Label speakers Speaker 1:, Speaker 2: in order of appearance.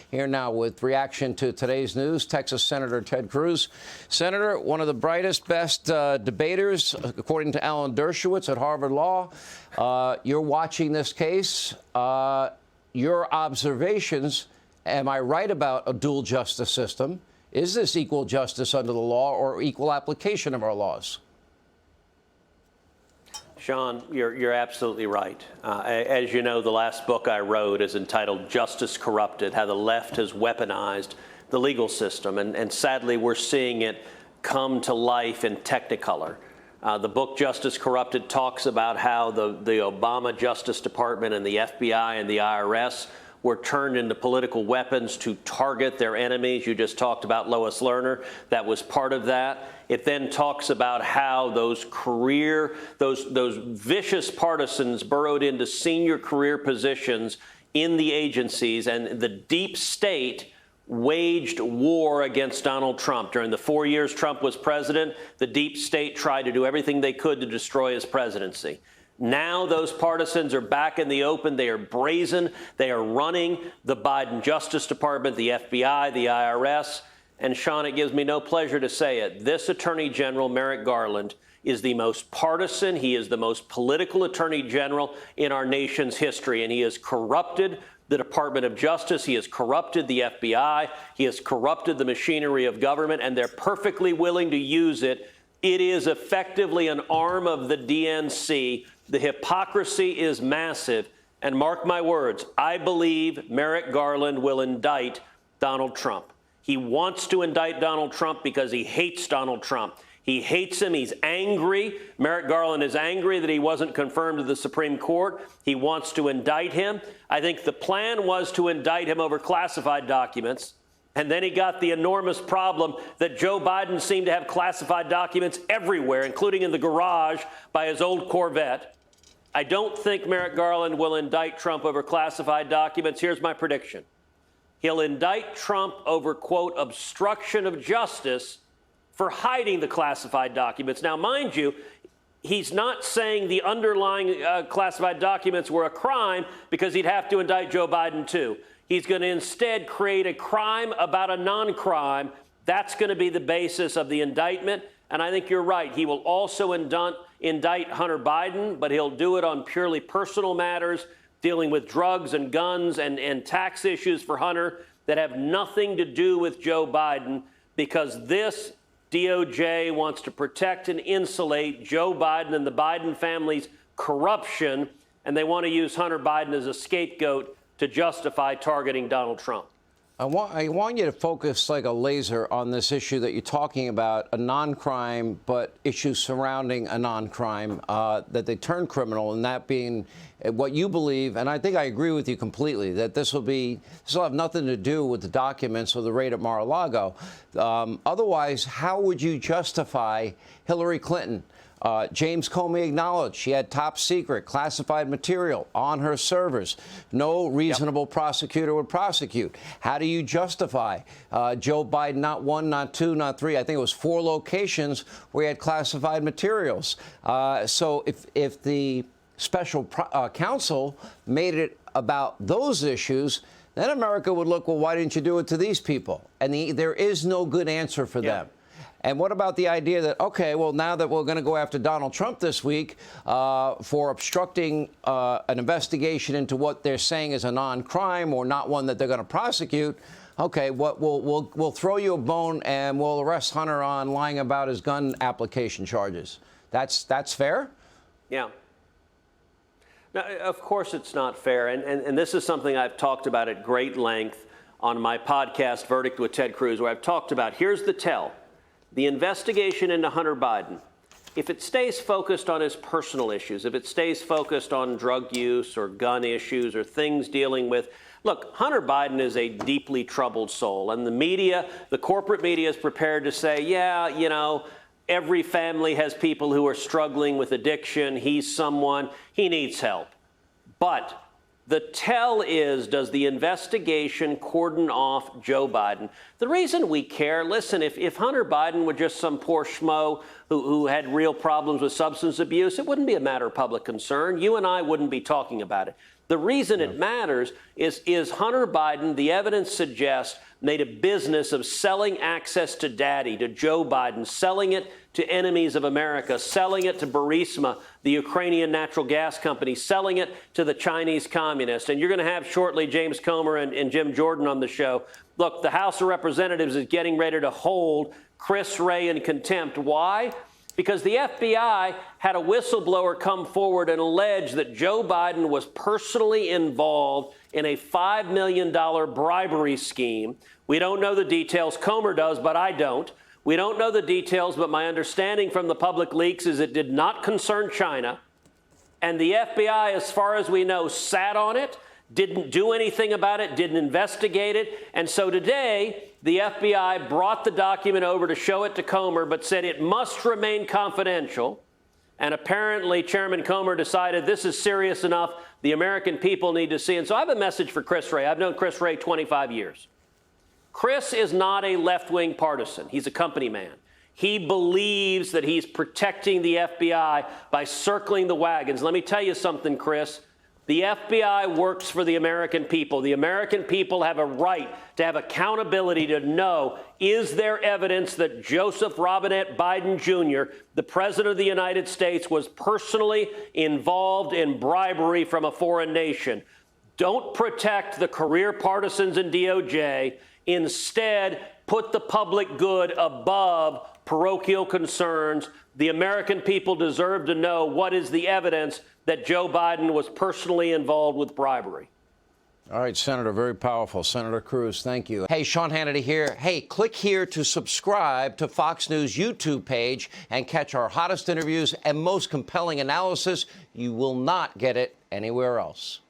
Speaker 1: Here now with reaction to today's news, Texas Senator Ted Cruz. Senator, one of the brightest, best debaters, according to Alan Dershowitz at Harvard Law. You're watching this case. Your observations, am I right about a dual justice system? Is this equal justice under the law or equal application of our laws?
Speaker 2: Sean, you're absolutely right. As you know, the last book I wrote is entitled Justice Corrupted, How the Left Has Weaponized the Legal System. And sadly, we're seeing it come to life in Technicolor. The book Justice Corrupted talks about how the Obama Justice Department and the FBI and the IRS were turned into political weapons to target their enemies. You just talked about Lois Lerner. That was part of that. It then talks about how those vicious partisans burrowed into senior career positions in the agencies, and the deep state waged war against Donald Trump. During the 4 years Trump was president, the deep state tried to do everything they could to destroy his presidency. Now those partisans are back in the open. They are brazen. They are running the Biden Justice Department, the FBI, the IRS. And Sean, it gives me no pleasure to say it. This Attorney General, Merrick Garland, is the most partisan. He is the most political Attorney General in our nation's history. And he has corrupted the Department of Justice. He has corrupted the FBI. He has corrupted the machinery of government. And they're perfectly willing to use it. It is effectively an arm of the DNC. The hypocrisy is massive. And mark my words, I believe Merrick Garland will indict Donald Trump. He wants to indict Donald Trump because he hates Donald Trump. He hates him. He's angry. Merrick Garland is angry that he wasn't confirmed to the Supreme Court. He wants to indict him. I think the plan was to indict him over classified documents. And then he got the enormous problem that Joe Biden seemed to have classified documents everywhere, including in the garage by his old Corvette. I don't think Merrick Garland will indict Trump over classified documents. Here's my prediction. He'll indict Trump over, quote, obstruction of justice for hiding the classified documents. Now, mind you, he's not saying the underlying classified documents were a crime because he'd have to indict Joe Biden, too. He's going to instead create a crime about a non-crime. That's going to be the basis of the indictment. And I think you're right. He will also indict Hunter Biden, but he'll do it on purely personal matters, dealing with drugs and guns and tax issues for Hunter that have nothing to do with Joe Biden, because this DOJ wants to protect and insulate Joe Biden and the Biden family's corruption, and they want to use Hunter Biden as a scapegoat to justify targeting Donald Trump.
Speaker 1: I want you to focus like a laser on this issue that you're talking about, a non-crime, but issues surrounding a non-crime, that they turn criminal, and that being what you believe, and I think I agree with you completely, that this will have nothing to do with the documents or the raid at Mar-a-Lago. Otherwise, how would you justify Hillary Clinton? James Comey acknowledged she had top secret classified material on her servers. No reasonable prosecutor would prosecute. How do you justify Joe Biden, not one, not two, not three, I think it was 4 locations where he had classified materials? So if the special counsel made it about those issues, then America would look, well, why didn't you do it to these people? And there is no good answer for them. And what about the idea that, OK, well, now that we're going to go after Donald Trump this week for obstructing an investigation into what they're saying is a non-crime or not one that they're going to prosecute, OK, we'll throw you a bone and we'll arrest Hunter on lying about his gun application charges. That's fair?
Speaker 2: Yeah. Now, of course it's not fair. And this is something I've talked about at great length on my podcast, Verdict with Ted Cruz, where I've talked about, here's the tell. The investigation into Hunter Biden, if it stays focused on his personal issues, if it stays focused on drug use or gun issues or things dealing with, look, Hunter Biden is a deeply troubled soul. And the media, the corporate media is prepared to say, yeah, you know, every family has people who are struggling with addiction. He's someone, he needs help. But the tell is, does the investigation cordon off Joe Biden? The reason we care, listen, if Hunter Biden were just some poor schmo who had real problems with substance abuse, it wouldn't be a matter of public concern. You and I wouldn't be talking about it. The reason it matters is Hunter Biden, the evidence suggests, made a business of selling access to daddy, to Joe Biden, selling it to enemies of America, selling it to Burisma, the Ukrainian natural gas company, selling it to the Chinese communists. And you're going to have shortly James Comer and Jim Jordan on the show. Look, the House of Representatives is getting ready to hold Chris Wray in contempt. Why? Because the FBI had a whistleblower come forward and allege that Joe Biden was personally involved in a $5 million bribery scheme. We don't know the details. Comer does, but I don't. We don't know the details, but my understanding from the public leaks is it did not concern China. And the FBI, as far as we know, sat on it, didn't do anything about it, didn't investigate it. And so today, the FBI brought the document over to show it to Comer, but said it must remain confidential. And apparently, Chairman Comer decided this is serious enough. The American people need to see. And so I have a message for Chris Wray. I've known Chris Wray 25 years. Chris is not a left-wing partisan. He's a company man. He believes that he's protecting the FBI by circling the wagons. Let me tell you something, Chris. The FBI works for the American people. The American people have a right to have accountability to know, is there evidence that Joseph Robinette Biden Jr., the President of the United States, was personally involved in bribery from a foreign nation? Don't protect the career partisans in DOJ. Instead, put the public good above parochial concerns. The American people deserve to know what is the evidence that Joe Biden was personally involved with bribery.
Speaker 1: All right, Senator, very powerful. Senator Cruz, thank you. Hey, Sean Hannity here. Hey, click here to subscribe to Fox News YouTube page and catch our hottest interviews and most compelling analysis. You will not get it anywhere else.